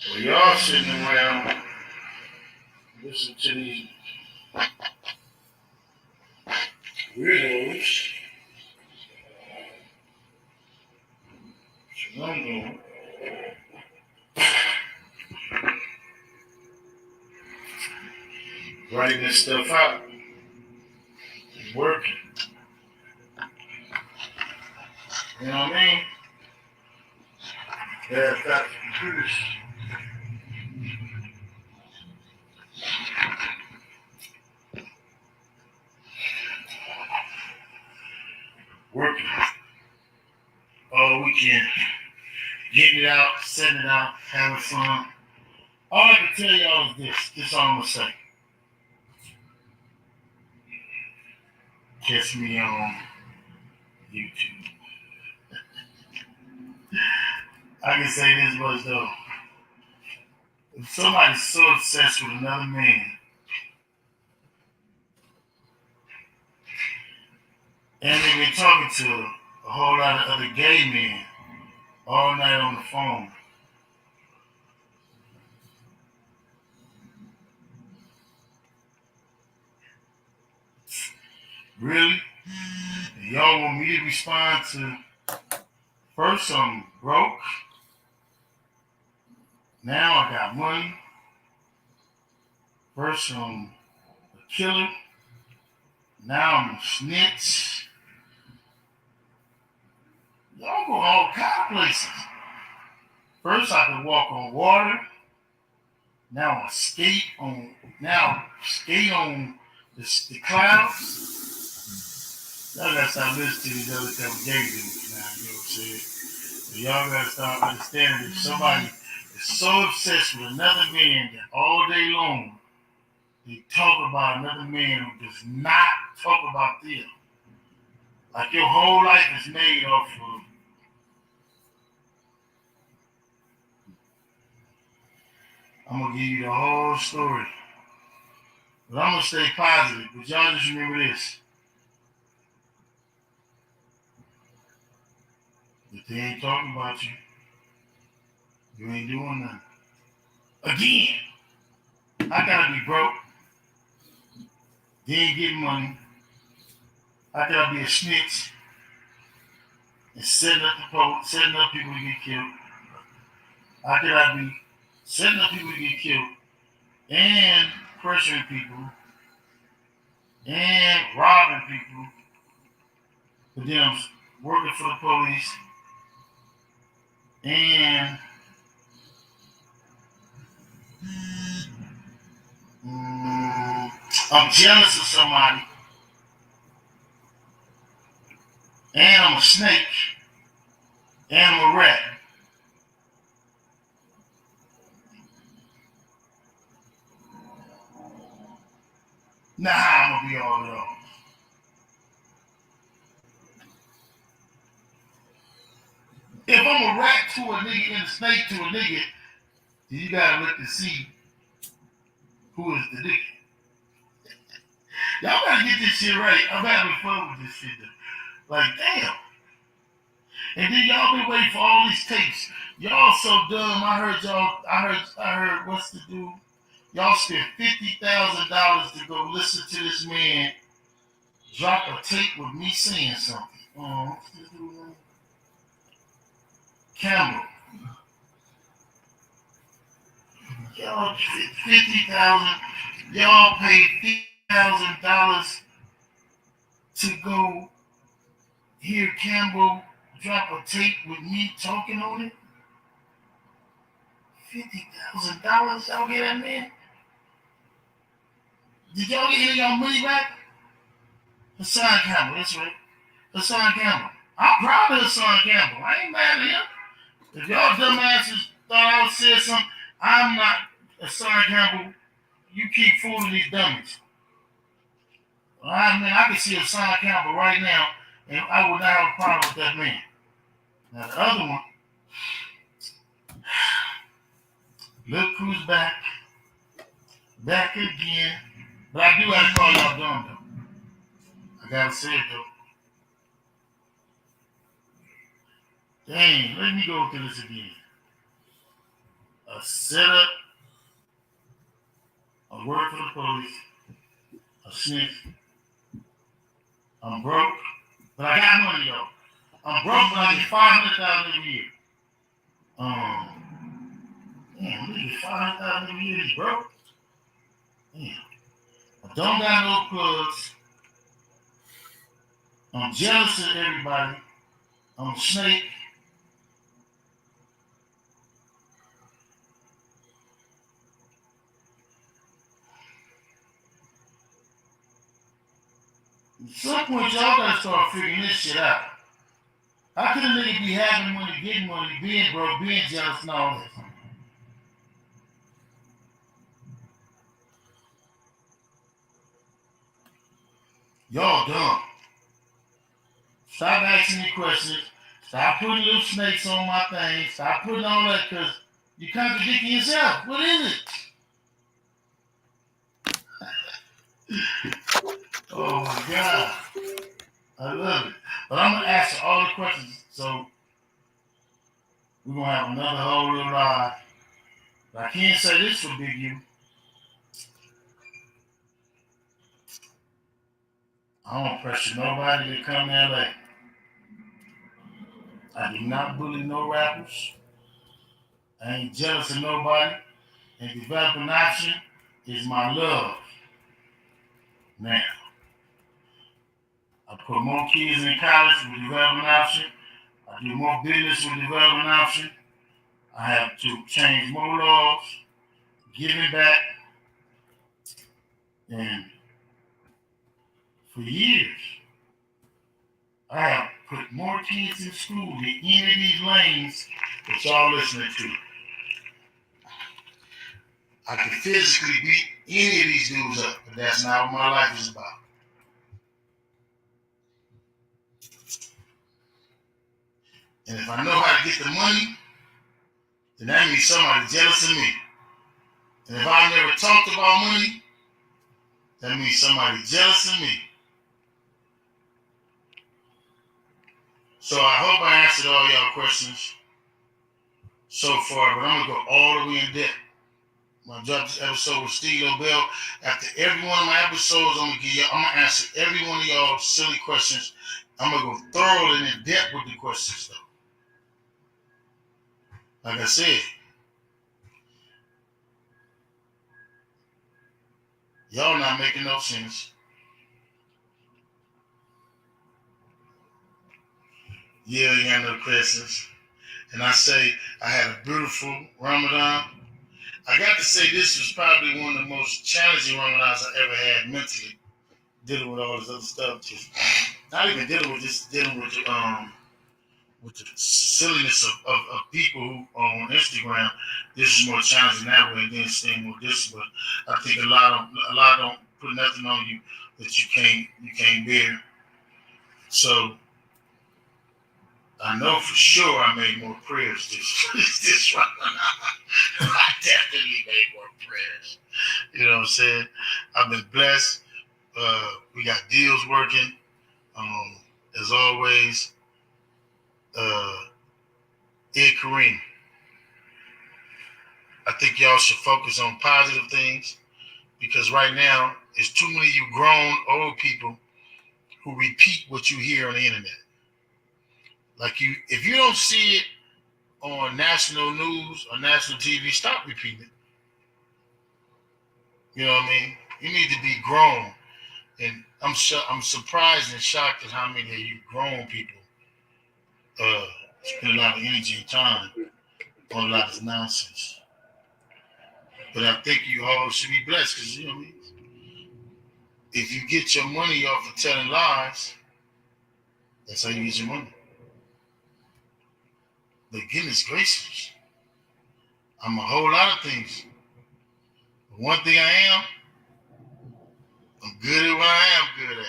Well, y'all sitting around listening to these weirdos. So I'm doing writing this stuff out, working. You know what I mean? Yeah, I've got computers working all weekend, getting it out, setting it out, having fun. All I can tell y'all is this. This all I'm gonna say. Catch me on YouTube. I can say this much though. If somebody's so obsessed with another man and they've been talking to a whole lot of other gay men all night on the phone, really? And y'all want me to respond to first I'm broke, now I got money, first I'm a killer, now I'm a snitch. Y'all go all kind of places. First I could walk on water, now I skate on the clouds. Y'all gotta stop listening to these other type of gay dudes now, you know what I'm saying? So y'all gotta start understanding if somebody is so obsessed with another man that all day long they talk about another man who does not talk about them. Like your whole life is made off of. I'm gonna give you the whole story. But I'm gonna stay positive. But y'all just remember this. If they ain't talking about you, you ain't doing nothing. Again, I gotta be broke. They ain't getting money. I gotta be a snitch and setting up people to get killed. I gotta be setting up people to get killed and pressuring people and robbing people. But then I'm working for the police and I'm jealous of somebody and I'm a snake and I'm a rat. Nah, I'm gonna be all of those. If I'm a rat to a nigga and a snake to a nigga, then you gotta look and see who is the nigga. Y'all gotta get this shit right. I'm having fun with this shit though. Like, damn. And then y'all been waiting for all these tapes. Y'all so dumb. I heard what's the dude? Y'all spent $50,000 to go listen to this man drop a tape with me saying something. What's this dude's name? Campbell. Y'all 50,000. Y'all paid $50,000 to go hear Campbell drop a tape with me talking on it. $50,000. Y'all get that man? Did y'all get any of y'all money back? Hassan Campbell, that's right. Hassan Campbell. I'm proud of Hassan Campbell. I ain't mad at him. If y'all dumbasses thought I would say something, I'm not Hassan Campbell. You keep fooling these dummies. I mean, I can see Hassan Campbell right now, and I would not have a problem with that man. Now the other one, look who's back again. But I do have to call y'all dumb though. I gotta say it though. Dang, let me go through this again. a setup, a work for the police, a snitch. I'm broke, but I got money though. I'm broke, but I get 500,000 every year. Damn, we get 500,000 every year. He's broke. Damn. I don't got no plugs. I'm jealous of everybody. I'm a snake. At some point, y'all gotta start figuring this shit out. How can a nigga be having money, getting money, being broke, being jealous, and all that? Y'all dumb. Stop asking me questions. Stop putting little snakes on my thing. Stop putting all that because you're contradicting yourself. What is it? Oh my God. I love it. But I'm going to answer all the questions. So we're going to have another whole little live. But I can't say this for Big U. I don't pressure nobody to come to LA. I do not bully no rappers. I ain't jealous of nobody. And developing option is my love. Now, I put more kids in college with development option. I do more business with development option. I have to change more laws, giving back, and for years, I have put more kids in school than any of these lanes that y'all listening to. I can physically beat any of these dudes up, but that's not what my life is about. And if I know how to get the money, then that means somebody jealous of me. And if I never talked about money, that means somebody jealous of me. So I hope I answered all y'all questions so far, but I'm gonna go all the way in depth. I'm gonna drop this episode with Steve Bell. After every one of my episodes, I'm gonna answer every one of y'all silly questions. I'm gonna go thorough and in depth with the questions though. Like I said, y'all not making no sense. Yeah, you got no questions. And I say I had a beautiful Ramadan. I got to say this was probably one of the most challenging Ramadans I ever had mentally, dealing with all this other stuff. Just not even dealing with the silliness of people who on Instagram. This is more challenging that way than staying with this. But I think a lot don't put nothing on you that you can't bear. So I know for sure I made more prayers this Ramadan. I definitely made more prayers. You know what I'm saying? I've been blessed. We got deals working. As always, Ed Kareem. I think y'all should focus on positive things because right now, there's too many of you grown old people who repeat what you hear on the internet. Like if you don't see it on national news or national TV, stop repeating it. You know what I mean? You need to be grown. And I'm surprised and shocked at how many of you grown people spend a lot of energy and time on a lot of nonsense. But I think you all should be blessed because, you know what I mean? If you get your money off of telling lies, that's how you get your money. But goodness gracious, I'm a whole lot of things. But one thing I am, I'm good at what I am good at.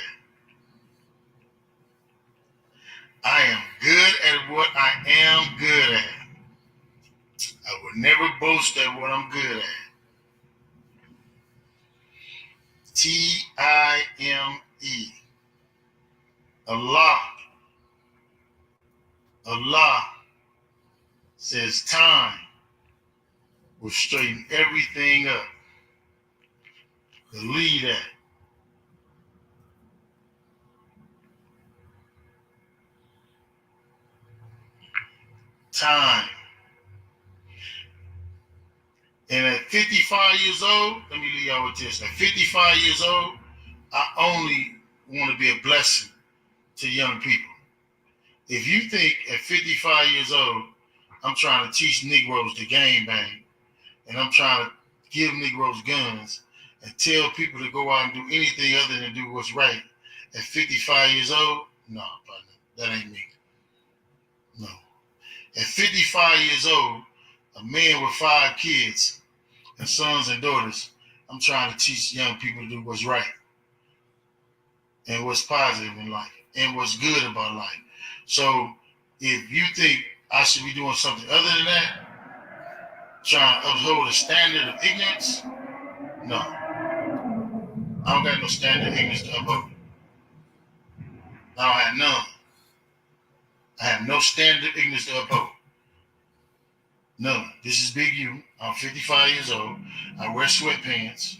I am good at what I am good at. I would never boast at what I'm good at. T-I-M-E. Allah says time will straighten everything up. Believe that. Time. And at 55 years old, let me leave y'all with this. At 55 years old, I only want to be a blessing to young people. If you think at 55 years old, I'm trying to teach Negroes to gang bang, and I'm trying to give Negroes guns and tell people to go out and do anything other than do what's right at 55 years old, no, partner, that ain't me. No. At 55 years old, a man with 5 kids and sons and daughters, I'm trying to teach young people to do what's right and what's positive in life and what's good about life. So if you think I should be doing something other than that, trying to uphold a standard of ignorance, no. I don't got no standard of ignorance to uphold. I don't have none. I have no standard of ignorance to uphold. None. This is Big U. I'm 55 years old. I wear sweatpants,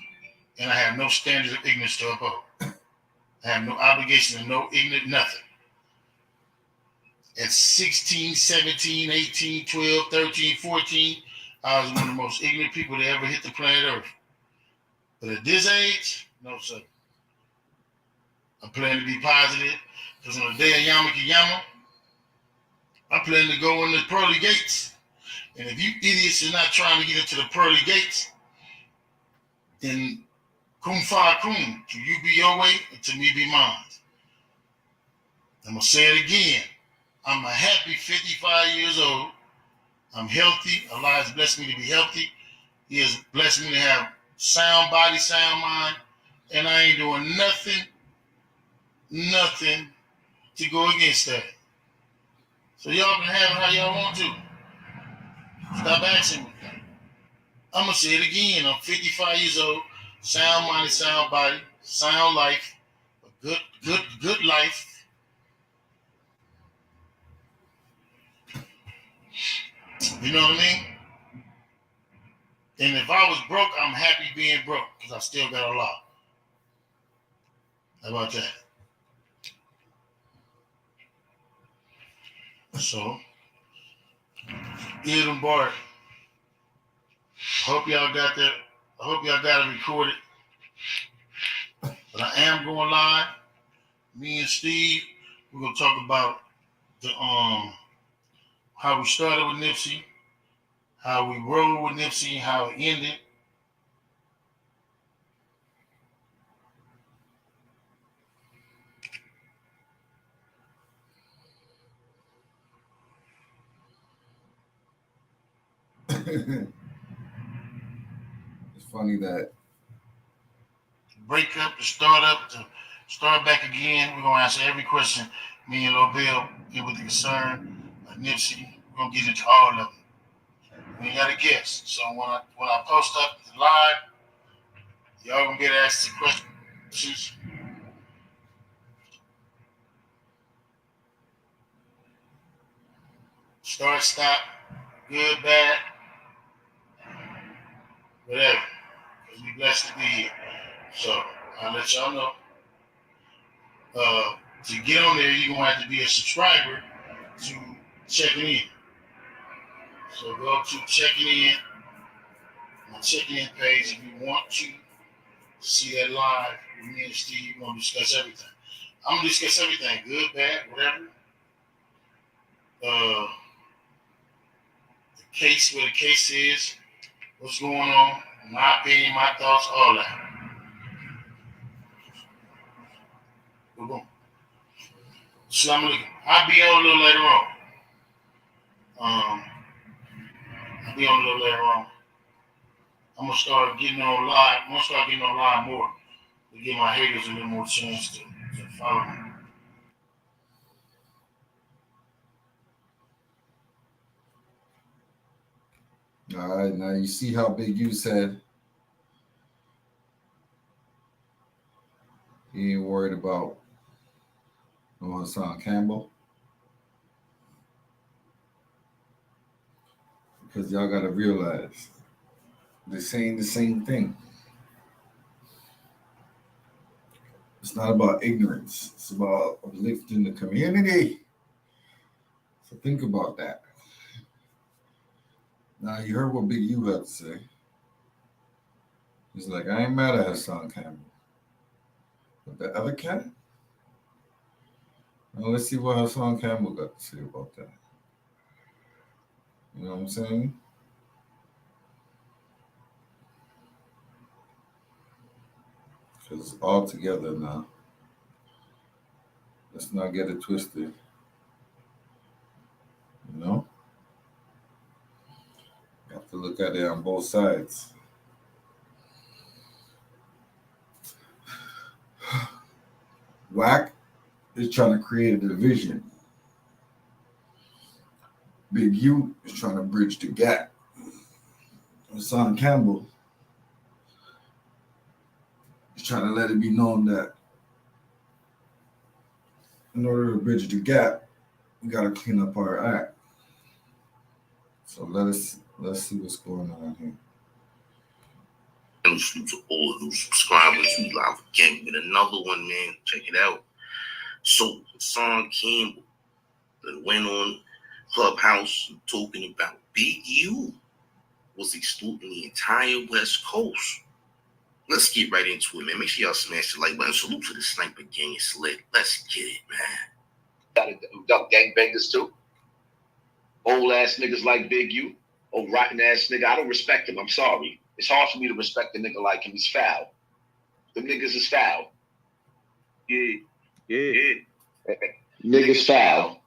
and I have no standard of ignorance to uphold. I have no obligation to know ignorant nothing. At 16, 17, 18, 12, 13, 14, I was one of the most ignorant people to ever hit the planet Earth. But at this age, no, sir. I plan to be positive, because on the day of Yama Kiyama, I plan to go in the pearly gates. And if you idiots are not trying to get into the pearly gates, then kum fa kum, to you be your way and to me be mine. I'm going to say it again. I'm a happy 55 years old. I'm healthy. Allah has blessed me to be healthy. He has blessed me to have sound body, sound mind. And I ain't doing nothing to go against that. So y'all can have it how y'all want to. Stop asking me. I'm going to say it again. I'm 55 years old. Sound mind, sound body, sound life. A good life. You know what I mean? And if I was broke, I'm happy being broke because I still got a lot. How about that? So, Ed and Bart, hope y'all got that. I hope y'all got it recorded. But I am going live. Me and Steve, we're gonna talk about the how we started with Nipsey, how we rolled with Nipsey, how it ended. It's funny that Break up, to start back again. We're gonna answer every question. Me and Lil Bill, here with the concern of Nipsey. We're gonna get into all of them. We got a guest. So when I post up live, y'all gonna get asked the questions. Start, stop, good, bad, whatever. Because we blessed to be here. So I'll let y'all know. To get on there, you're gonna have to be a subscriber to checking in. So go to checking in, my checking in page if you want to see that live with me and Steve. We're gonna discuss everything. I'm gonna discuss everything, good, bad, whatever. The case, where the case is, what's going on, my opinion, my thoughts, all that. Boom. Assalamu alaikum. I'll be on a little later on. I'll be on a little later on. I'm gonna start getting on live. I'm gonna start getting on live more to give my haters a little more chance to follow me. all right, now you see how Big U said he ain't worried about no Hassan Campbell. Because y'all gotta realize They're saying the same thing. It's not about ignorance. It's about uplifting the community. So think about that. Now you heard what Big U had to say. He's like, I ain't mad at Hassan Campbell. But the other cat? Now let's see what Hassan Campbell got to say about that. You know what I'm saying? Because all together now. Let's not get it twisted. You know? You have to look at it on both sides. Wack is trying to create a division. Big U is trying to bridge the gap. Hassan Campbell is trying to let it be known that in order to bridge the gap, we got to clean up our act. So let's see what's going on here. And salute to all new subscribers. We live again with another one, man. Check it out. So Hassan Campbell that went on Clubhouse talking about Big U was extorting the entire West Coast. Let's get right into it, man. Make sure y'all smash the like button. Salute to the Sniper Gang. It's lit. Let's get it, man. Got gangbangers too. Old ass niggas like Big U. Old rotten ass nigga. I don't respect him. I'm sorry. It's hard for me to respect a nigga like him. He's foul. Them niggas is foul. Yeah. Niggas foul.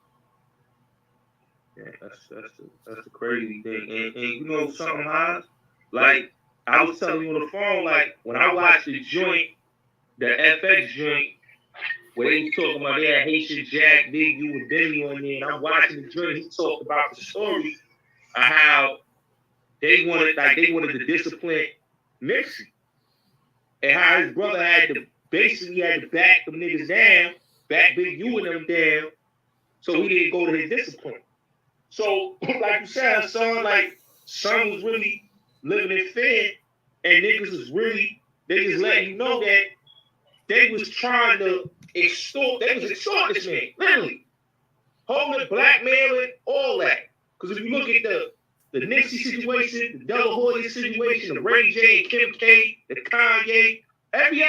Yeah, that's the crazy thing. And you know something, Hans? Like, I was telling you on the phone, like, when I watched the joint, the FX joint, where they was talking about they had Haitian Jack, Big U, and Demi on there, and I'm watching the joint, he talked about the story of how they wanted to discipline Nipsey. And how his brother had to back them niggas down, back Big U and them down, so he didn't go to his discipline. So, like you said, son was really living in fear, and niggas was really, they just letting you know that they was trying to extort this man, literally. Holding, blackmailing, all that. Because if you look at the Nipsey situation, the Della Hoya situation, the Ray J and Kim K, the Kanye, every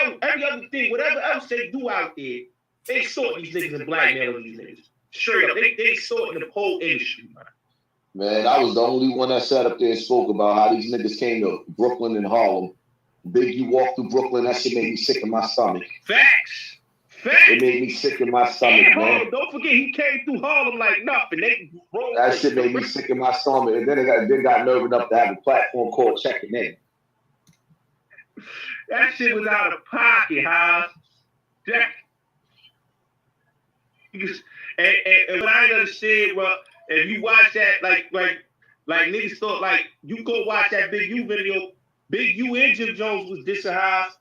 other thing, whatever else they do out there, they extort these niggas and blackmail these niggas. Straight up, they extorting the whole industry, man. Man, I was the only one that sat up there and spoke about how these niggas came to Brooklyn and Harlem. Big U walked through Brooklyn, that shit made me sick in my stomach. Facts. It made me sick in my stomach, man. Don't forget, he came through Harlem like nothing. That shit made me sick in my stomach. And then they got nerve enough to have a platform called Checking In. That shit was out of pocket, huh? And what I understand, bro, if you watch that, like niggas thought, like, you go watch that Big U video, Big U and Jim Jones was dissing Haas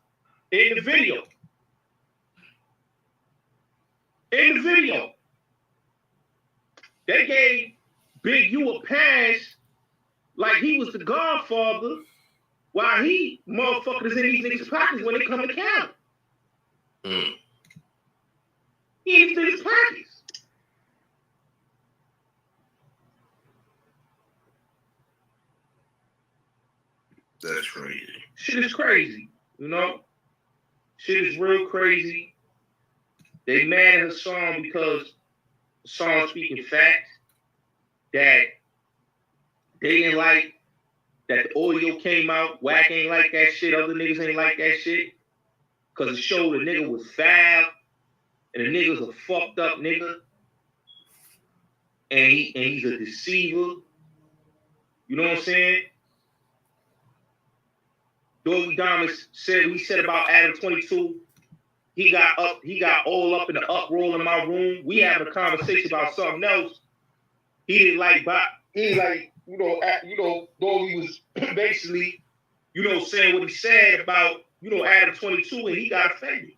in the video. They gave Big U a pass like he was the godfather while he motherfuckers in these niggas' pockets when they come to count. He ain't in his pockets. That's crazy. Shit is crazy, you know? Shit is real crazy. They mad at Hassan because Hassan speaking facts, that they didn't like that the audio came out. Wack ain't like that shit. Other niggas ain't like that shit. Because it showed the nigga was foul and the nigga's a fucked up nigga. And he's a deceiver. You know what I'm saying? Doggy Diamond said what he said about Adam 22. He got all up in the uproar in my room. We having a conversation about something else. He didn't like, you know, Doggy was basically, you know, saying what he said about, you know, Adam 22, and he got offended.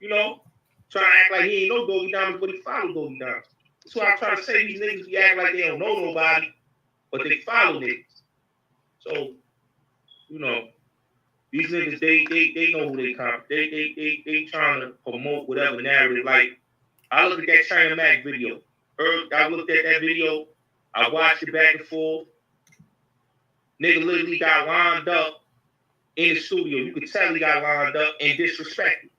You know, trying to act like he ain't know Doggy Diamond, but he followed Doggy Diamond. That's why I'm trying to say these niggas be act like they don't know nobody, but they follow niggas. So you know, these niggas, they know who they trying to promote whatever narrative. Like, I look at that China Mac video. I looked at that video. I watched it back and forth. Nigga literally got lined up in the studio. You could tell he got lined up and disrespected.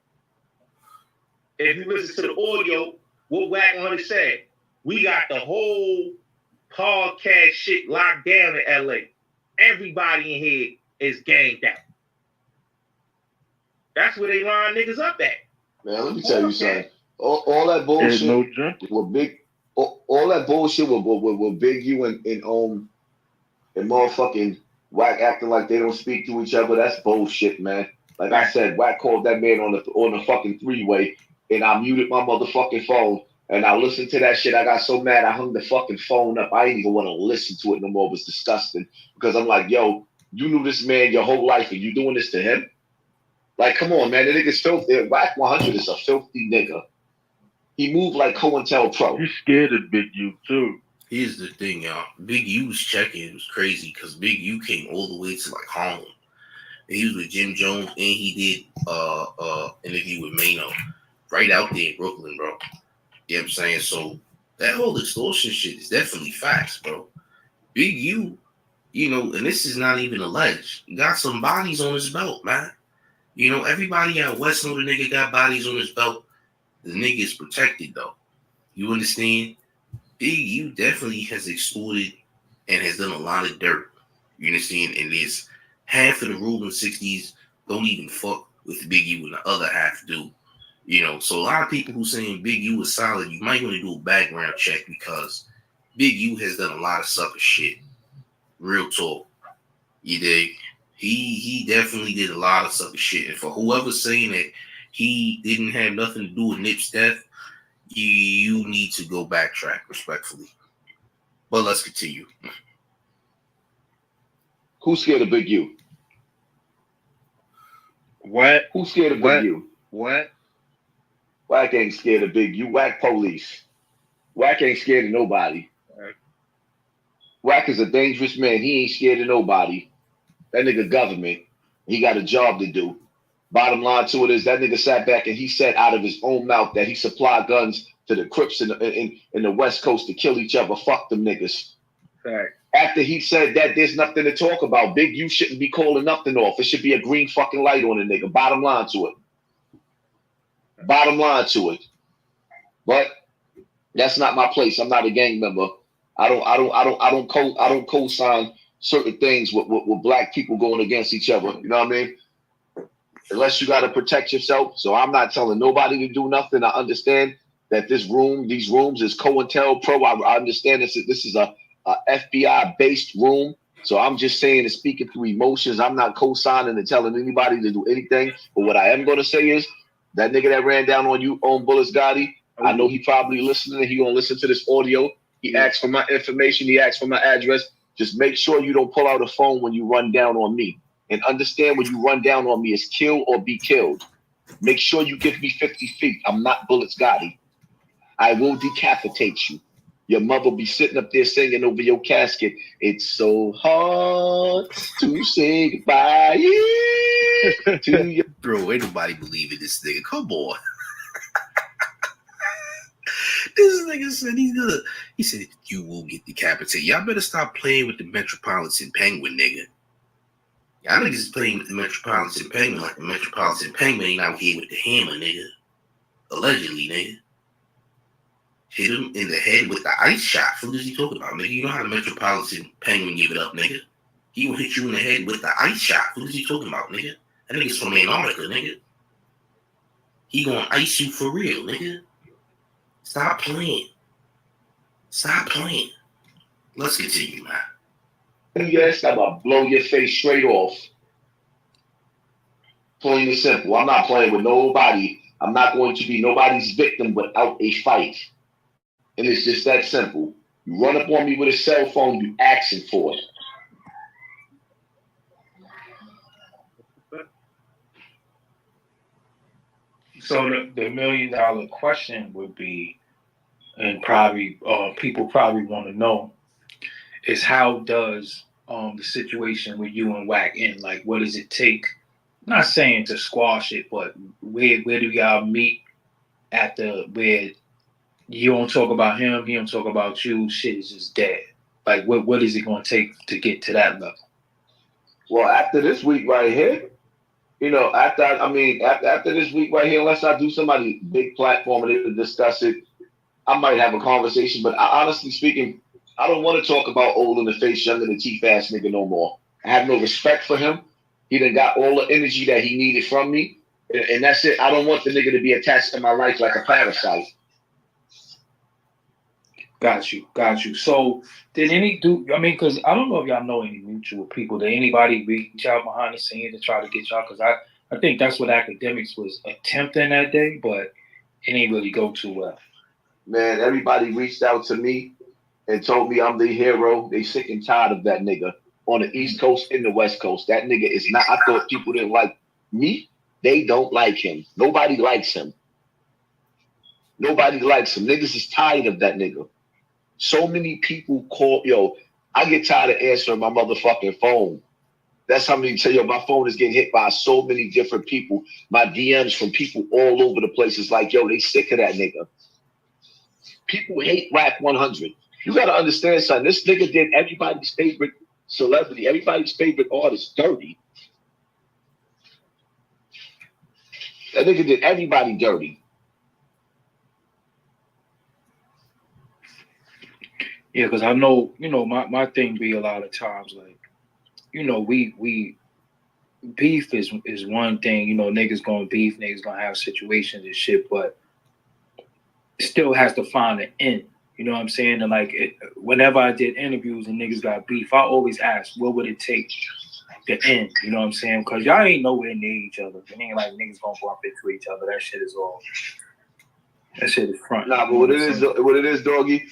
If you listen to the audio, what Wack 100 said, we got the whole podcast shit locked down in LA. Everybody in here is ganged out. That's where they line niggas up at. Man, let me tell you something. All that bullshit with Big, all that bullshit with Big U and motherfucking Wack acting like they don't speak to each other. That's bullshit, man. Like I said, Wack called that man on the fucking three-way, and I muted my motherfucking phone, and I listened to that shit. I got so mad I hung the fucking phone up. I didn't even want to listen to it no more. It was disgusting because I'm like, yo, you knew this man your whole life, and you doing this to him? Like, come on, man. The nigga's filthy. Wack 100 is a filthy nigga. He moved like COINTELPRO. He's scared of Big U too. Here's the thing, y'all. Big U's check-in was crazy because Big U came all the way to like Harlem. And he was with Jim Jones and he did interview with Mano right out there in Brooklyn, bro. You know what I'm saying? So that whole extortion shit is definitely facts, bro. Big U, you know, and this is not even alleged, got some bodies on his belt, man. You know, everybody out west know the nigga got bodies on his belt. The nigga is protected, though. You understand? Big U definitely has extorted and has done a lot of dirt. You understand? And there's half of the ruling 60s don't even fuck with Big U and the other half do. You know, so a lot of people who saying Big U is solid, you might want to do a background check because Big U has done a lot of sucker shit. Real talk. You dig? He definitely did a lot of sucker shit. And for whoever's saying that he didn't have nothing to do with Nip's death, you need to go backtrack respectfully. But let's continue. Who's scared of Big U? What? Who's scared of Big U? What? Wack ain't scared of Big U. Wack police. Wack ain't scared of nobody. Right. Wack is a dangerous man. He ain't scared of nobody. That nigga government. He got a job to do. Bottom line to it is that nigga sat back and he said out of his own mouth that he supplied guns to the Crips in the West Coast to kill each other. Fuck them niggas. Fact. After he said that, there's nothing to talk about. Big U shouldn't be calling nothing off. It should be a green fucking light on the nigga. Bottom line to it. Bottom line to it. But that's not my place. I'm not a gang member. I don't co-sign certain things with black people going against each other. You know what I mean? Unless you got to protect yourself. So I'm not telling nobody to do nothing. I understand that these rooms is COINTELPRO. I understand this is a FBI-based room. So I'm just saying and speaking through emotions. I'm not co-signing and telling anybody to do anything. But what I am going to say is that nigga that ran down on you, on Bullets Gotti, I know he probably listening. He going to listen to this audio. He asked for my information. He asked for my address. Just make sure you don't pull out a phone when you run down on me. And understand when you run down on me is kill or be killed. Make sure you give me 50 feet. I'm not Bullets Gotti. I will decapitate you. Your mother be sitting up there singing over your casket. It's so hard to say goodbye to you. Bro, ain't nobody believing this nigga. Come on. This nigga said he said you will get decapitated. Y'all better stop playing with the Metropolitan Penguin, nigga. Y'all niggas is playing with the Metropolitan Penguin like the Metropolitan Penguin ain't out here with the hammer, nigga. Allegedly, nigga. Hit him in the head with the ice shot. What is he talking about, nigga? You know how the Metropolitan Penguin give it up, nigga? He will hit you in the head with the ice shot. What is he talking about, nigga? That nigga's from Antarctica, nigga. He gonna ice you for real, nigga. Stop playing. Stop playing. Let's continue, man. Yes, I'm gonna blow your face straight off. Plain and simple. I'm not playing with nobody. I'm not going to be nobody's victim without a fight. And it's just that simple. You run up on me with a cell phone, you asking for it. So the $1 million question would be, and probably people probably want to know, is how does the situation with you and Wack in? Like, what does it take? Not saying to squash it, but where do y'all meet at the where you don't talk about him, he don't talk about you, shit is just dead. Like what is it gonna take to get to that level? Well, after this week right here, after this week right here, unless I do somebody big platform and to discuss it, I might have a conversation. But honestly speaking, I don't want to talk about old in the face, young in the teeth ass nigga no more. I have no respect for him. He done got all the energy that he needed from me, and that's it. I don't want the nigga to be attached to my life like a parasite. Got you. So did because I don't know if y'all know any mutual people. Did anybody reach out behind the scenes to try to get y'all? Because I think that's what academics was attempting that day, but it didn't really go too well. Man, everybody reached out to me and told me I'm the hero. They sick and tired of that nigga on the East Coast and the West Coast. That nigga is not. I thought people didn't like me. They don't like him. Nobody likes him. Nobody likes him. Niggas is tired of that nigga. So many people call, I get tired of answering my motherfucking phone. That's how many my phone is getting hit by so many different people. My DMs from people all over the place. It's like, they sick of that nigga. People hate Wack 100. You got to understand something. This nigga did everybody's favorite celebrity, everybody's favorite artist dirty. That nigga did everybody dirty. Yeah, because I know, my thing be a lot of times like, we beef is one thing, niggas gonna beef, niggas gonna have situations and shit, but still has to find an end. You know what I'm saying? And like, whenever I did interviews and niggas got beef, I always ask, what would it take to end? You know what I'm saying? Because y'all ain't nowhere near each other. It ain't like niggas gonna bump into each other. That shit is front. Nah, but what it is, doggy.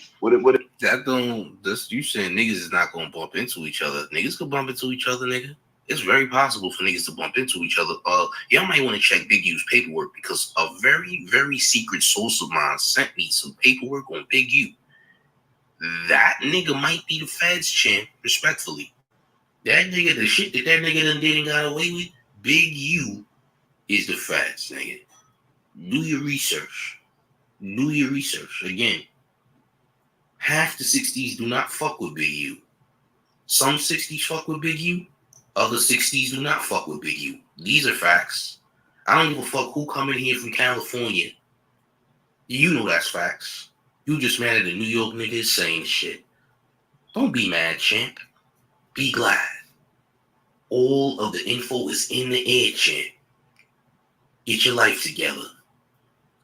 You saying niggas is not gonna bump into each other. Niggas can bump into each other, nigga. It's very possible for niggas to bump into each other. Y'all might want to check Big U's paperwork because a very, very secret source of mine sent me some paperwork on Big U. That nigga might be the feds, champ, respectfully. That nigga, the shit that nigga done did and got away with, Big U is the feds, nigga. Do your research. Again, half the 60s do not fuck with Big U. Some 60s fuck with Big U. Other 60s do not fuck with Big U. These are facts. I don't give a fuck who coming here from California. You know that's facts. You just mad at the New York niggas saying shit. Don't be mad, champ. Be glad. All of the info is in the air, champ. Get your life together.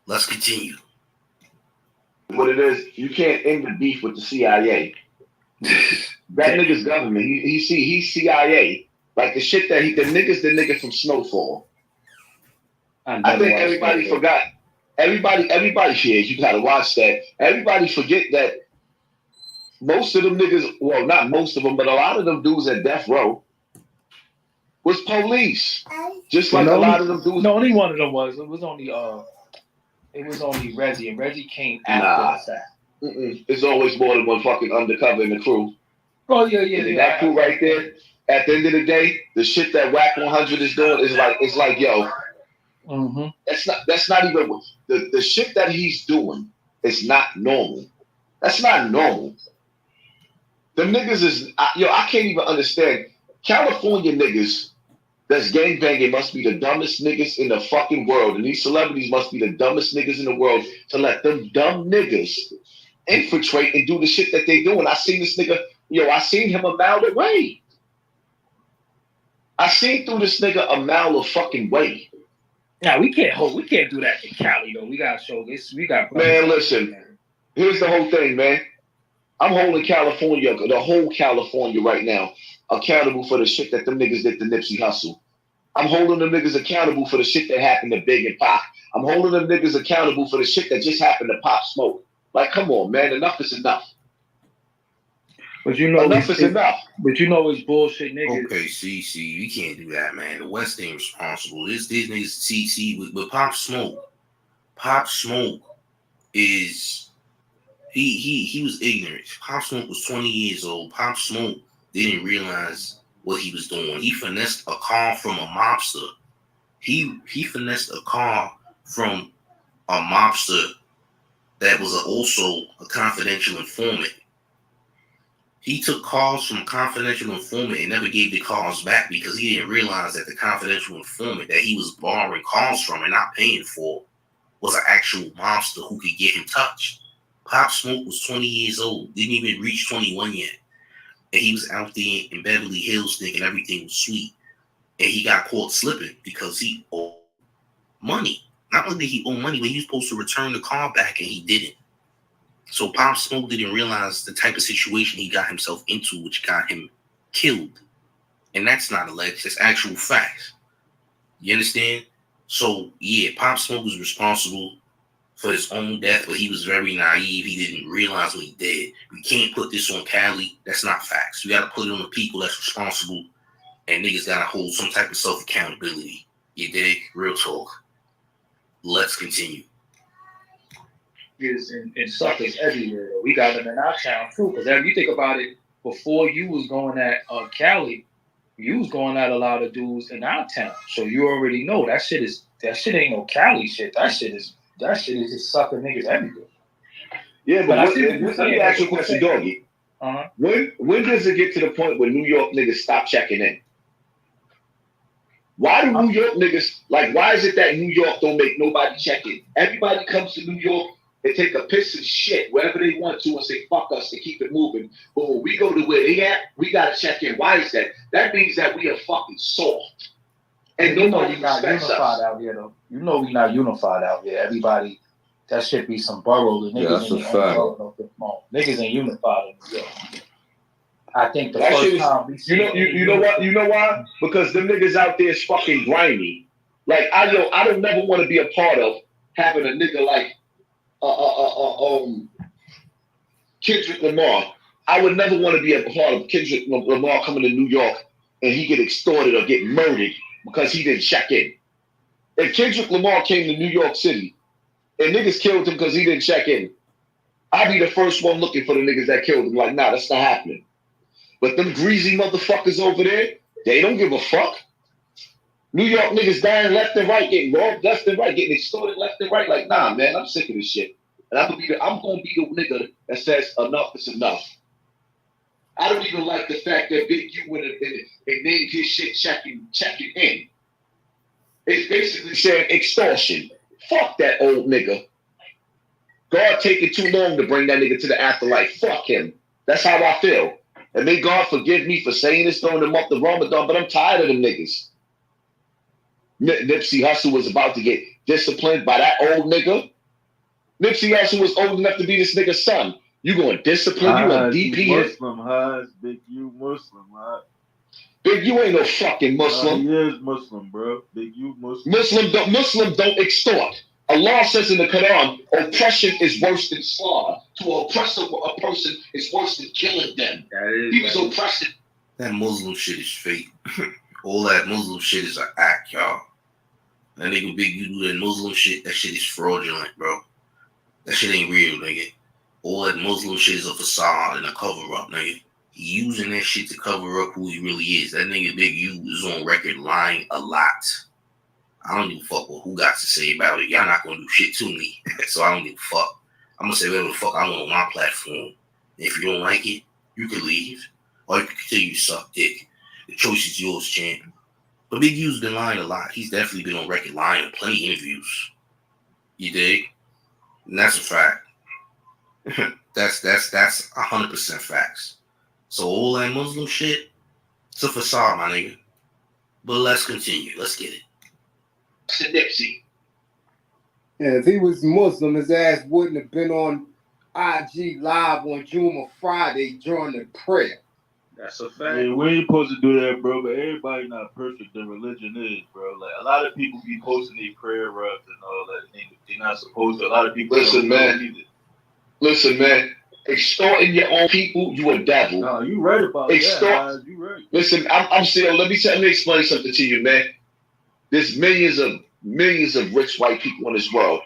Let's continue. What it is, you can't end the beef with the CIA. That nigga's government. He's CIA. Like the shit that the nigga from Snowfall. I think everybody forgot. Everybody here, you gotta watch that. Everybody forget that most of them niggas, well, not most of them, but a lot of them dudes at death row was police. Just like a lot of them dudes. No, only one of them was. It was only Reggie, and Reggie came after that. There's always more than one fucking undercover in the crew. Oh yeah. That crew right there. At the end of the day, the shit that Wack 100 is doing is like yo. Mm-hmm. That's not even the shit that he's doing is not normal. That's not normal. The niggas is I can't even understand. California niggas that's gangbanging must be the dumbest niggas in the fucking world, and these celebrities must be the dumbest niggas in the world to let them dumb niggas infiltrate and do the shit that they do. And I seen this nigga, I seen him a mile away. I seen through this nigga a mile of fucking way. Now we can't do that in Cali though. We gotta show this. Man, listen. Here's the whole thing, man. I'm holding California, the whole California right now, accountable for the shit that them niggas did to Nipsey Hussle. I'm holding them niggas accountable for the shit that happened to Big and Pac. I'm holding them niggas accountable for the shit that just happened to Pop Smoke. Like, come on, man. Enough is enough. But enough is enough. But it's bullshit, niggas. Okay, see, you can't do that, man. The West ain't responsible. These niggas, see, with Pop Smoke is he was ignorant. Pop Smoke was 20 years old. Pop Smoke didn't realize what he was doing. He finessed a car from a mobster. He finessed a car from a mobster that was also a confidential informant. He took calls from confidential informant and never gave the calls back because he didn't realize that the confidential informant that he was borrowing calls from and not paying for was an actual mobster who could get him touched. Pop Smoke was 20 years old, didn't even reach 21 yet. And he was out there in Beverly Hills thinking everything was sweet. And he got caught slipping because he owed money. Not only did he owe money, but he was supposed to return the car back and he didn't. So Pop Smoke didn't realize the type of situation he got himself into, which got him killed. And that's not alleged, that's actual facts. You understand? So yeah, Pop Smoke was responsible for his own death, but he was very naive. He didn't realize what he did. We can't put this on Cali. That's not facts. We got to put it on the people that's responsible, and niggas got to hold some type of self-accountability. You dig? Real talk. Let's continue. And suckers everywhere. We got them in our town too. Because if you think about it, before you was going at Cali, you was going at a lot of dudes in our town. So you already know that shit ain't no Cali shit. That shit is just sucker niggas everywhere. Yeah, but let me ask you a question, Doggy. Uh-huh. When does it get to the point where New York niggas stop checking in? Why do New York niggas, why is it that New York don't make nobody check in? Everybody comes to New York and take a piss and shit wherever they want to and say, fuck us, to keep it moving. But when we go to where they at, we got to check in. Why is that? That means that we are fucking soft. And nobody not unified out here, though. You know we not unified out here. Everybody, that shit be some boroughs. Yeah, that's a fact. Niggas ain't unified in New York. I think the first time we see you know why? Because them niggas out there is fucking grimy. I don't never want to be a part of having a nigga like Kendrick Lamar. I would never want to be a part of Kendrick Lamar coming to New York and he get extorted or get murdered because he didn't check in. If Kendrick Lamar came to New York City and niggas killed him because he didn't check in, I'd be the first one looking for the niggas that killed him. Nah, that's not happening. But them greasy motherfuckers over there, they don't give a fuck. New York niggas dying left and right, getting robbed left and right, getting extorted left and right. Nah, man, I'm sick of this shit. And I'm gonna be the nigga that says enough is enough. I don't even like the fact that Big U went and named his shit checking in. It's basically saying extortion. Fuck that old nigga. God taking too long to bring that nigga to the afterlife. Fuck him. That's how I feel. And may God forgive me for saying this during the month of Ramadan, but I'm tired of them niggas. Nipsey Hussle was about to get disciplined by that old nigga. Nipsey Hussle was old enough to be this nigga's son. You going to discipline? You a DP? Muslim, Haz. Big U Muslim, huh? Big U ain't no fucking Muslim. He is Muslim, bro. Big U Muslim. Muslim don't extort. Allah says in the Quran, oppression is worse than slaughter. To oppress a person is worse than killing them. He was oppressing. That Muslim shit is fake. All that Muslim shit is an act, y'all. That nigga Big U do that Muslim shit, that shit is fraudulent, bro. That shit ain't real, nigga. All that Muslim shit is a facade and a cover-up, nigga. He using that shit to cover up who he really is. That nigga Big U is on record lying a lot. I don't give a fuck what who got to say about it. Y'all not gonna do shit to me. So I don't give a fuck. I'm gonna say whatever the fuck I want on my platform. If you don't like it, you can leave. Or you can continue to suck dick. The choice is yours, champ. But Big U's been lying a lot. He's definitely been on record lying in plenty of interviews. You dig? And that's a fact. That's 100% facts. So all that Muslim shit, it's a facade, my nigga. But let's continue. Let's get it. Nipsey. Yeah, if he was Muslim, his ass wouldn't have been on IG Live on Juma Friday during the prayer. That's a fact. Yeah, we ain't supposed to do that, bro. But everybody not perfect. Their religion is, bro. Like a lot of people be posting their prayer rugs and all that. They're not supposed to. A lot of people. Listen, man. Extorting your own people, you a devil. No, you right about that. You right. Listen, I'm still. Let me explain something to you, man. There's millions of rich white people in this world.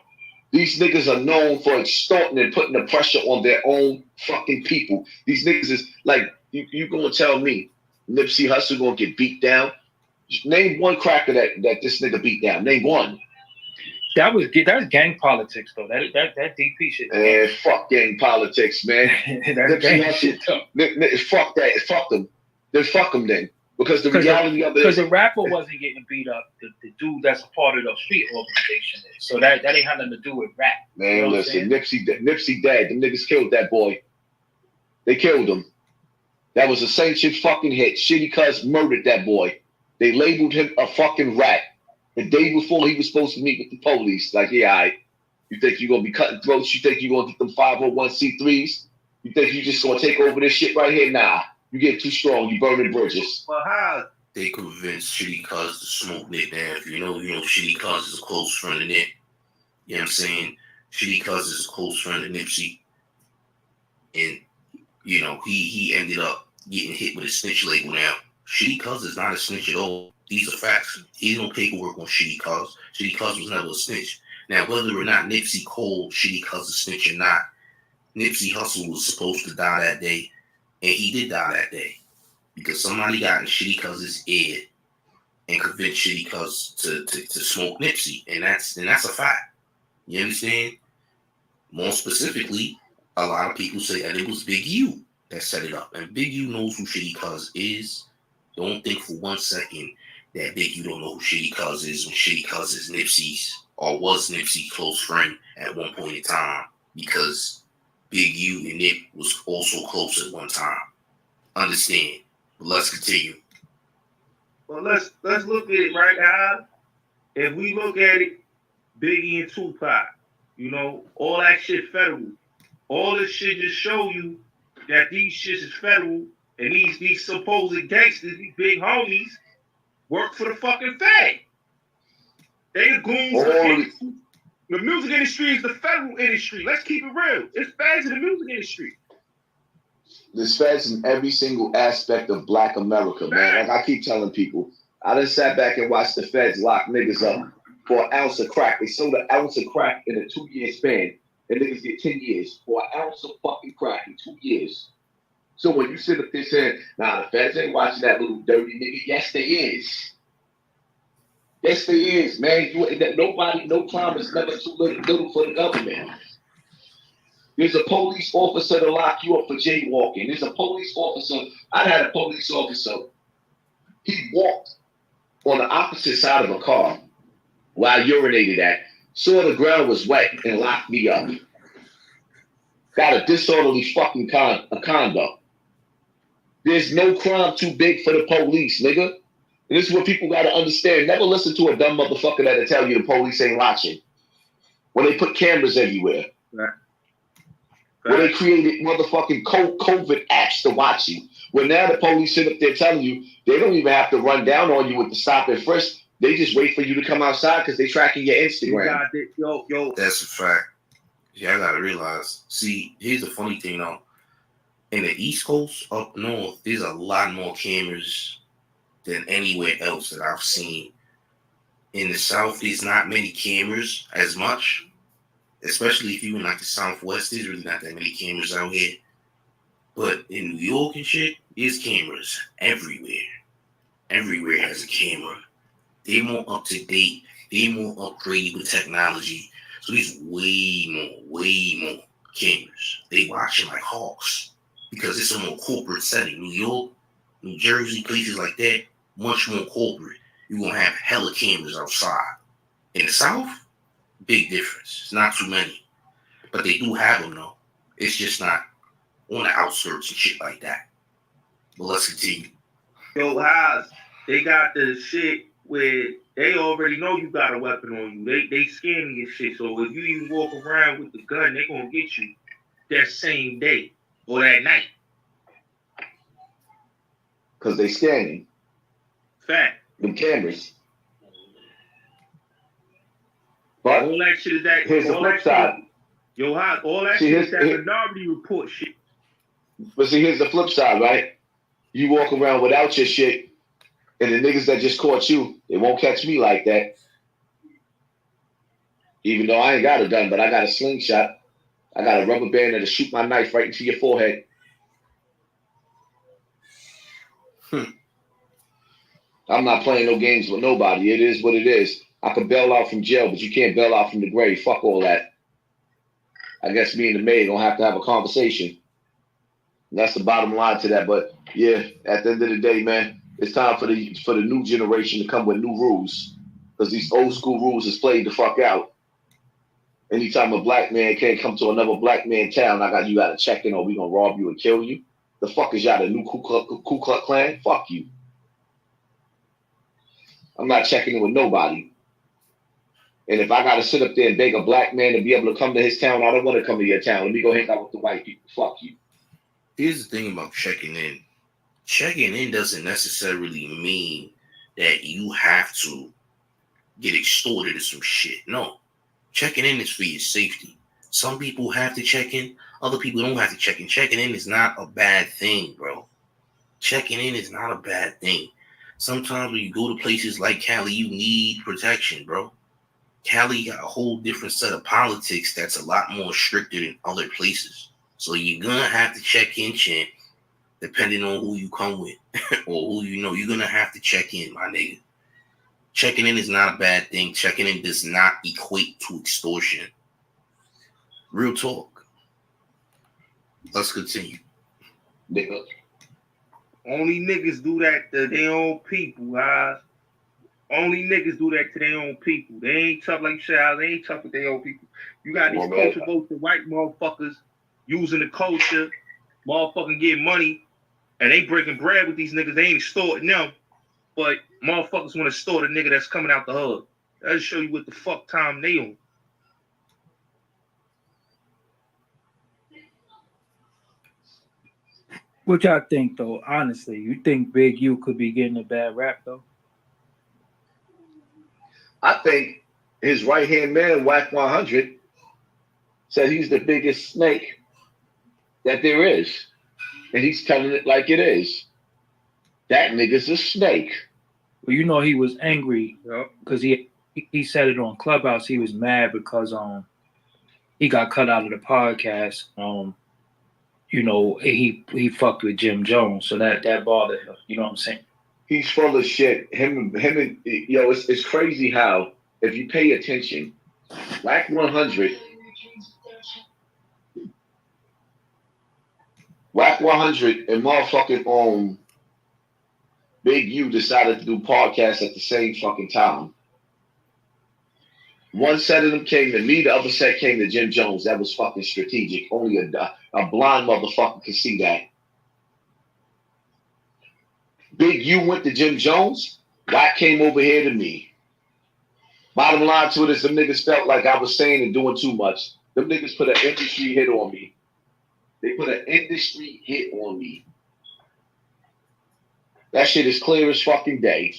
These niggas are known for extorting and putting the pressure on their own fucking people. These niggas is like You gonna tell me Nipsey Hussle gonna get beat down? Name one cracker that this nigga beat down. Name one. That's gang politics though. That DP shit. And fuck gang politics, man. That's gang shit though. Fuck that. Fuck them. Then fuck them then. Because the reality of it because the rapper wasn't getting beat up. The dude that's a part of the street organization is. So that ain't had nothing to do with rap. Man, you know listen, Nipsey dead. Them niggas killed that boy. They killed him. That was a sanctioned fucking hit. Shitty Cuz murdered that boy. They labeled him a fucking rat. The day before he was supposed to meet with the police. Like, yeah, all right. You think you're going to be cutting throats? You think you're going to get them 501c3s? You think you just going to take over this shit right here? Nah. You get too strong. You burning bridges. But how? They convinced Shitty Cuz to smoke Nip down. If you know, Shitty Cuz is a close friend of Nip. You know what I'm saying? Shitty Cuz is a close friend of Nipsey. And, he ended up getting hit with a snitch label now. Shitty Cuz is not a snitch at all. These are facts. He's no paperwork on Shitty Cuz. Shitty Cuz was never a snitch. Now, whether or not Nipsey called Shitty Cuz a snitch or not, Nipsey Hussle was supposed to die that day, and he did die that day because somebody got in Shitty Cuz's ear and convinced Shitty Cuz to smoke Nipsey, and that's a fact. You understand? More specifically, a lot of people say that it was Big U that set it up, and Big U knows who Shitty Cuz is. Don't think for 1 second that Big U don't know who Shitty Cuz is when Shitty Cuz is Nipsey's or was Nipsey's close friend at one point in time, because Big U and Nip was also close at one time. Understand? But let's continue. Well, let's look at it right now. If we look at it, Biggie and Tupac, all that shit federal. All this shit just show you that these shits is federal, and these supposed gangsters, these big homies, work for the fucking Fed. They the goons. The music industry is the federal industry. Let's keep it real. It's feds in the music industry. There's feds in every single aspect of Black America, man. Like I keep telling people, I done sat back and watched the feds lock niggas up for an ounce of crack. They sold an ounce of crack in a 2-year span, and niggas get 10 years for an ounce of fucking crack in 2 years. So when you sit up there saying, nah, the feds ain't watching that little dirty nigga, yes, they is. Yes, they is, man. No crime is never too little for the government. There's a police officer to lock you up for jaywalking. There's a police officer. I had a police officer. He walked on the opposite side of a car where I urinated at, saw the ground was wet, and locked me up. Got a disorderly fucking conduct. There's no crime too big for the police, nigga. And this is what people got to understand. Never listen to a dumb motherfucker that'll tell you the police ain't watching. When they put cameras everywhere. Right. When they created motherfucking COVID apps to watch you. When now the police sit up there telling you they don't even have to run down on you with the stop and frisk. They just wait for you to come outside because they tracking your Instagram. Yo. That's a fact. Yeah, I gotta realize. See, here's the funny thing though. In the East Coast, up north, there's a lot more cameras than anywhere else that I've seen. In the South, there's not many cameras as much. Especially if you in like the Southwest, there's really not that many cameras out here. But in New York and shit, there's cameras everywhere. Everywhere has a camera. They're more up to date. They're more upgraded with technology. So there's way more cameras. They watching like hawks because it's a more corporate setting. New York, New Jersey, places like that, much more corporate. You're going to have hella cameras outside. In the South, big difference. It's not too many. But they do have them, though. It's just not on the outskirts and shit like that. But let's continue. Yo, Haas, they got the shit where they already know you got a weapon on you. They scanning your shit. So if you even walk around with the gun, they going to get you that same day or that night. Because they scanning. Fact. Them cameras. But all that shit is that. Here's the flip side. Yo, Haas, all that shit is that minority report shit. But see, here's the flip side, right? You walk around without your shit, and the niggas that just caught you, they won't catch me like that. Even though I ain't got a gun, but I got a slingshot. I got a rubber band that'll shoot my knife right into your forehead. I'm not playing no games with nobody. It is what it is. I can bail out from jail, but you can't bail out from the grave. Fuck all that. I guess me and the maid gonna have to have a conversation. And that's the bottom line to that. But yeah, at the end of the day, man, it's time for the new generation to come with new rules. Because these old school rules is played the fuck out. Anytime a black man can't come to another black man town, you gotta check in or we gonna rob you and kill you. The fuck is y'all the new Ku Klux Klan? Fuck you. I'm not checking in with nobody. And if I gotta sit up there and beg a black man to be able to come to his town, I don't want to come to your town. Let me go hang out with the white people. Fuck you. Here's the thing about checking in. Checking in doesn't necessarily mean that you have to get extorted or some shit. No. Checking in is for your safety. Some people have to check in. Other people don't have to check in. Checking in is not a bad thing, bro. Checking in is not a bad thing. Sometimes when you go to places like Cali, you need protection, bro. Cali got a whole different set of politics that's a lot more stricter than other places. So you're going to have to check in, champ, depending on who you come with or who you know. You're going to have to check in, my nigga. Checking in is not a bad thing. Checking in does not equate to extortion. Real talk. Let's continue. Nigga. Only niggas do that to their own people, guys. Only niggas do that to their own people. They ain't tough like you said. They ain't tough with their own people. You got these culture votes for white motherfuckers using the culture, motherfucking getting money, and they breaking bread with these niggas. They ain't extorting them, but motherfuckers want to extort a nigga that's coming out the hood. That'll show you what the fuck time they on. What y'all think, though? Honestly, you think Big U could be getting a bad rap, though? I think his right-hand man, Wack 100, said he's the biggest snake that there is. And he's telling it like it is. That nigga's a snake. Well, you know he was angry because he said it on Clubhouse. He was mad because he got cut out of the podcast. You know, he fucked with Jim Jones, so that bothered him. You know what I'm saying? He's full of shit. Him and it's crazy how if you pay attention, Wack 100 and motherfucking Big U decided to do podcasts at the same fucking time. One set of them came to me, the other set came to Jim Jones. That was fucking strategic. Only a blind motherfucker could see that. Big U went to Jim Jones. Wack came over here to me. Bottom line to it is them niggas felt like I was saying and doing too much. Them niggas put an industry hit on me. They put an industry hit on me. That shit is clear as fucking day.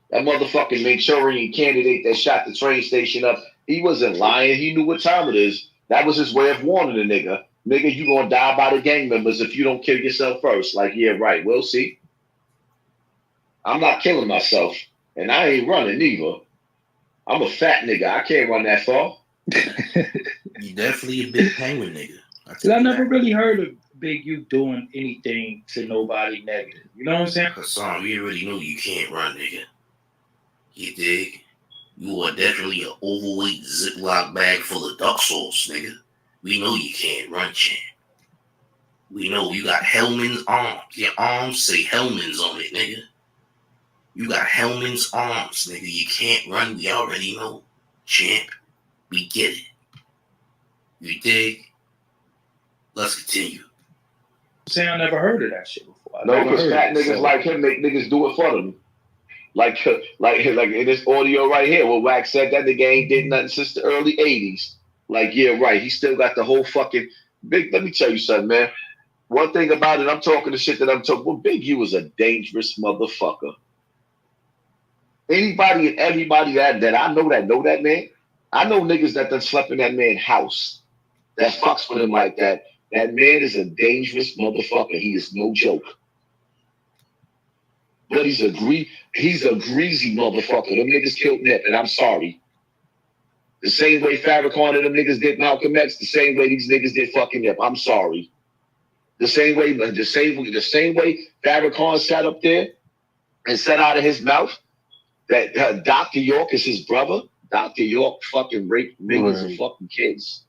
That motherfucking Manchurian candidate that shot the train station up, he wasn't lying. He knew what time it is. That was his way of warning the nigga. Nigga, you gonna die by the gang members if you don't kill yourself first. Like, yeah, right. We'll see. I'm not killing myself. And I ain't running either. I'm a fat nigga. I can't run that far. You definitely a big penguin nigga. I never really heard of Big U doing anything to nobody negative. You know what I'm saying? Hassan, we already know you can't run, nigga. You dig? You are definitely an overweight Ziploc bag full of duck sauce, nigga. We know you can't run, champ. We know you got Hellman's arms. Your arms say Hellman's on it, nigga. You got Hellman's arms, nigga. You can't run. We already know, champ. We get it. You dig? Let's continue. I never heard of that shit before. No, because fat niggas like him make niggas do it for them. Like in this audio right here, where Wack said that nigga ain't did nothing since the early 80s. Like, yeah, right. He still got the whole fucking big. Let me tell you something, man. One thing about it, I'm talking the shit that I'm talking. Well, Big U is a dangerous motherfucker. Anybody and everybody that I know that man. I know niggas that done slept in that man's house. That fucks with him like that. That man is a dangerous motherfucker. He is no joke. But he's a greasy motherfucker. Them niggas killed Nip, and I'm sorry. The same way Farrakhan and them niggas did Malcolm X, the same way these niggas did fucking Nip. I'm sorry. The same way Farrakhan sat up there and said out of his mouth that Dr. York is his brother. Dr. York fucking raped millions of fucking kids.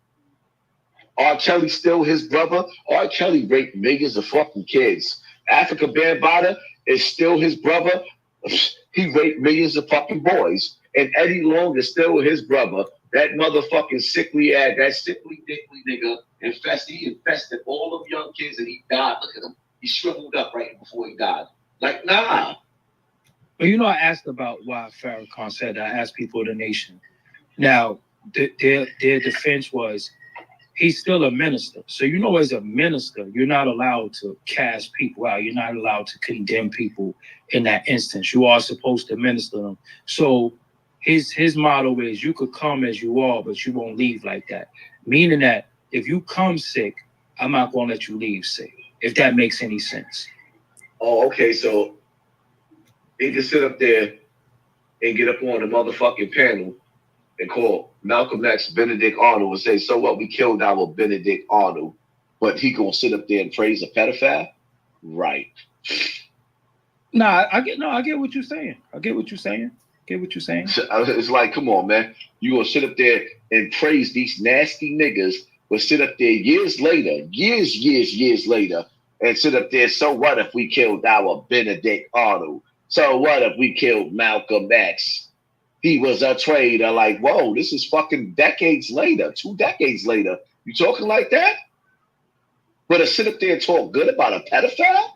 R. Kelly still his brother. R. Kelly raped millions of fucking kids. Africa Bambaataa is still his brother. He raped millions of fucking boys. And Eddie Long is still his brother. That motherfucking sickly ass, that sickly dickly nigga he infested all of young kids and he died. Look at him. He shriveled up right before he died. Like, nah. Well, you know, I asked about why Farrakhan said that. I asked people of the nation. Now, their defense was he's still a minister. So, you know, as a minister, you're not allowed to cast people out. You're not allowed to condemn people in that instance. You are supposed to minister them. So his motto is you could come as you are, but you won't leave like that. Meaning that if you come sick, I'm not going to let you leave sick, if that makes any sense. Oh, okay. So he can sit up there and get up on the motherfucking panel and call Malcolm X Benedict Arnold and say, so what, we killed our Benedict Arnold, but he gonna sit up there and praise a pedophile? Right. I get what you're saying. It's like, come on, man. You gonna sit up there and praise these nasty niggas, but sit up there years later, and sit up there, so what if we killed our Benedict Arnold? So what if we killed Malcolm X? He was a traitor. Like, whoa, this is fucking decades later, 2 decades later. You talking like that? But to sit up there and talk good about a pedophile?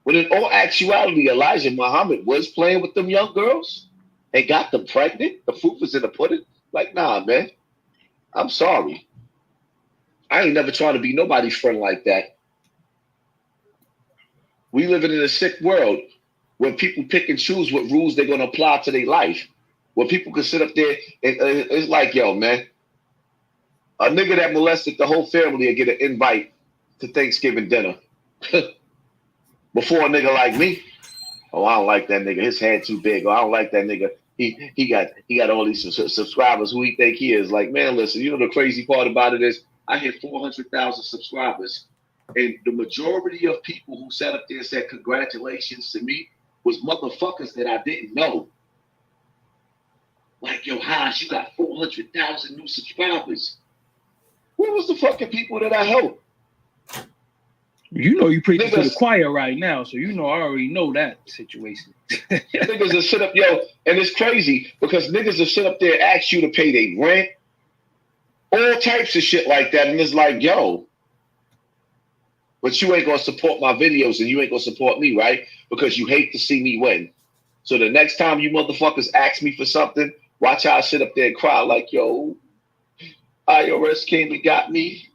When in all actuality, Elijah Muhammad was playing with them young girls and got them pregnant. The proof was in the pudding. Like, nah, man. I'm sorry. I ain't never trying to be nobody's friend like that. We living in a sick world where people pick and choose what rules they're going to apply to their life. Where people can sit up there and it's like, yo, man, a nigga that molested the whole family will get an invite to Thanksgiving dinner. Before a nigga like me, oh, I don't like that nigga. His head too big. Or I don't like that nigga. He got all these subscribers. Who he think he is? Like, man, listen. You know the crazy part about it is I hit 400,000 subscribers, and the majority of people who sat up there and said congratulations to me was motherfuckers that I didn't know. Like, yo, Haas, you got 400,000 new subscribers. Where was the fucking people that I helped? You know you preaching to the choir right now, so you know I already know that situation. Niggas will sit up, yo, and it's crazy because niggas will sit up there and ask you to pay their rent, all types of shit like that, and it's like, yo, but you ain't gonna support my videos and you ain't gonna support me, right? Because you hate to see me win. So the next time you motherfuckers ask me for something, watch how I sit up there and cry like, yo, IRS came and got me.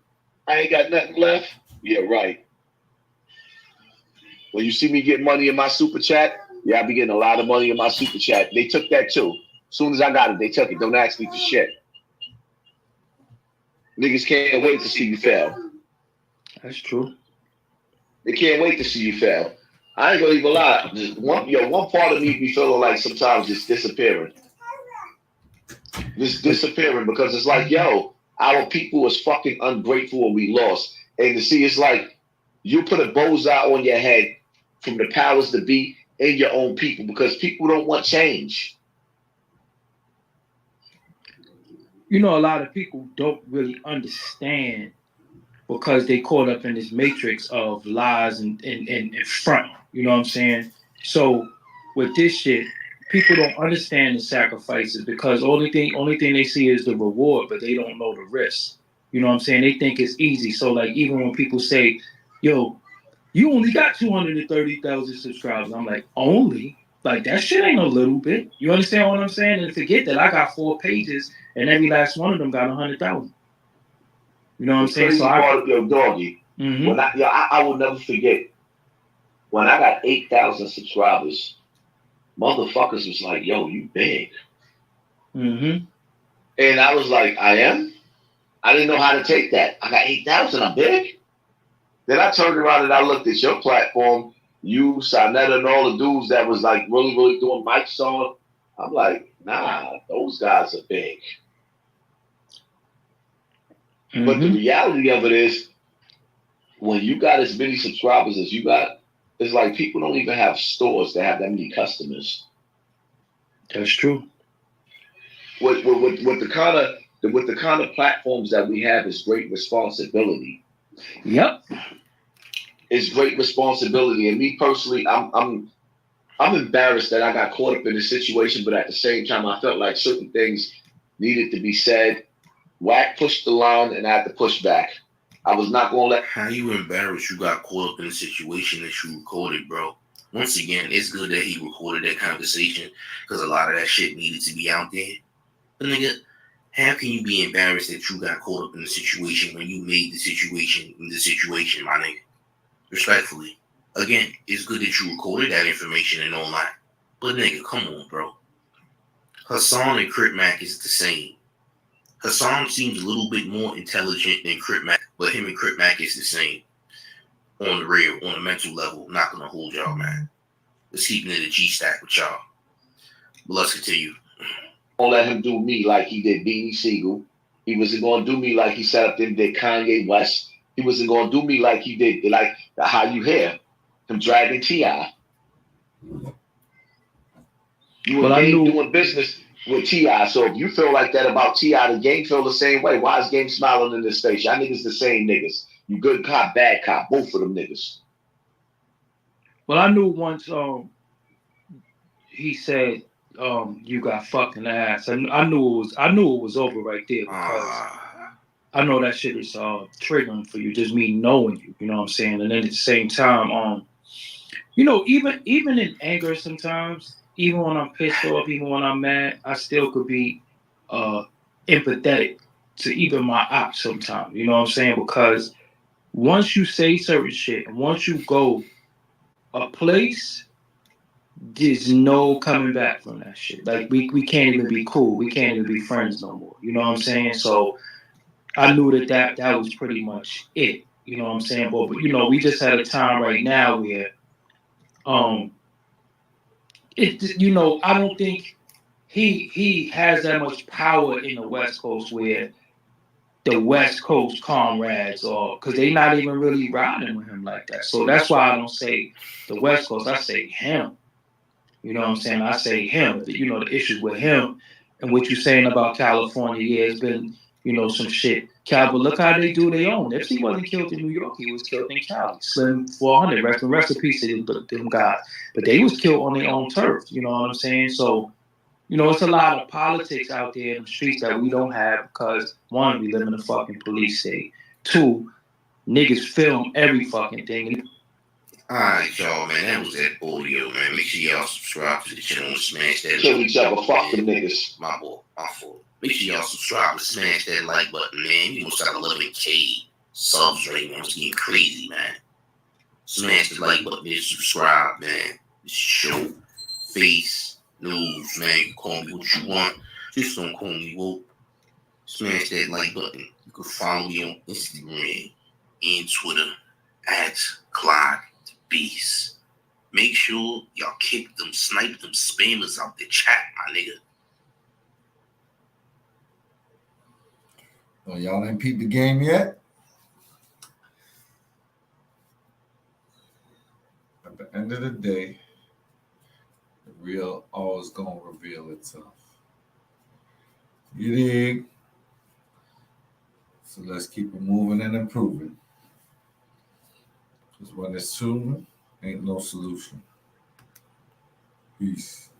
I ain't got nothing left. Yeah, right. When you see me get money in my super chat, yeah, I be getting a lot of money in my super chat. They took that too. As soon as I got it, they took it. Don't ask me for shit. Niggas can't wait to see you fail. That's true. They can't wait to see you fail. I ain't gonna even lie. One part of me be feeling like sometimes it's disappearing. Just disappearing because it's like, yo, our people is fucking ungrateful and we lost. And to see, it's like you put a bullseye on your head from the powers that be in your own people because people don't want change. You know, a lot of people don't really understand because they caught up in this matrix of lies and front. You know what I'm saying? So with this shit, people don't understand the sacrifices because only thing they see is the reward, but they don't know the risk. You know what I'm saying? They think it's easy. So like even when people say, yo, you only got 230,000 subscribers, I'm like, only? Like that shit ain't a little bit. You understand what I'm saying? And forget that I got 4 pages and every last one of them got 100,000. You know what I'm saying? So part of your doggy. Mm-hmm. When I will never forget when I got 8,000 subscribers, motherfuckers was like, yo, you big. Mm-hmm. And I was like, I am? I didn't know how to take that. I got 8,000, I'm big? Then I turned around and I looked at your platform, you, Sonetta, and all the dudes that was like really, really doing mics on. I'm like, nah, those guys are big. Mm-hmm. But the reality of it is, when you got as many subscribers as you got, it's like people don't even have stores that have that many customers. That's true. With the kind of platforms that we have is great responsibility. Yep. It's great responsibility. And me personally, I'm embarrassed that I got caught up in this situation, but at the same time, I felt like certain things needed to be said. Wack pushed the line, and I had to push back. I was not gonna let. How you embarrassed you got caught up in a situation that you recorded, bro? Once again, it's good that he recorded that conversation because a lot of that shit needed to be out there. But nigga, how can you be embarrassed that you got caught up in the situation when you made the situation, my nigga? Respectfully. Again, it's good that you recorded that information and all that. But nigga, come on, bro. Hassan and Crip Mac is the same. Hassan seems a little bit more intelligent than Crip Mac, but him and Crip Mac is the same. On the real, on a mental level, not gonna hold y'all, man. Let's keep it in the G-stack with y'all. But let's continue. Gonna let him do me like he did Beanie Siegel. He wasn't gonna do me like he set up and did Kanye West. He wasn't gonna do me like he did like how you hear him dragging T.I. You and Game doing business with T.I. So if you feel like that about T.I., the Game feel the same way. Why is Game smiling in this face? Y'all niggas the same niggas. You good cop, bad cop, both of them niggas. Well, I knew once he said you got fucked in the ass. And I knew it was over right there because I know that shit is triggering for you, just me knowing you, you know what I'm saying? And then at the same time, you know, even in anger sometimes, even when I'm pissed off, even when I'm mad, I still could be empathetic to even my ops sometimes, you know what I'm saying? Because once you say certain shit, and once you go a place, there's no coming back from that shit. Like we can't even be cool. We can't even be friends no more. You know what I'm saying? So I knew that was pretty much it. You know what I'm saying? But you know, we just had a time right now where you know, I don't think he has that much power in the West Coast where the West Coast comrades or because they not even really riding with him like that. So that's why I don't say the West Coast, I say him. You know what I'm saying? I say him. You know, the issues with him and what you're saying about California, yeah, it's been, you know, some shit. Cal, but look how they do their own. If he wasn't killed in New York, he was killed in Cali. Slim 400, rest in peace to them guys. But they was killed on their own turf, you know what I'm saying? So, you know, it's a lot of politics out there in the streets that we don't have because, one, we live in a fucking police state. Two, niggas film every fucking thing. Alright, y'all, man. That was that audio, man. Make sure y'all subscribe to the channel and smash that Kill each other, fuck them niggas. My fault. Make sure y'all subscribe and smash that like button, man. We almost got 11K subs right now. It's getting crazy, man. Smash the like button and subscribe, man. This show, face, news, man. You can call me what you want. Just don't call me woke. Smash that like button. You can follow me on Instagram and Twitter at Clyde Beast. Make sure y'all kick them, snipe them spammers out the chat, my nigga. Oh, y'all ain't peeped the game yet? At the end of the day, the real always gonna reveal itself. You dig? So let's keep it moving and improving. Because when it's true, ain't no solution. Peace.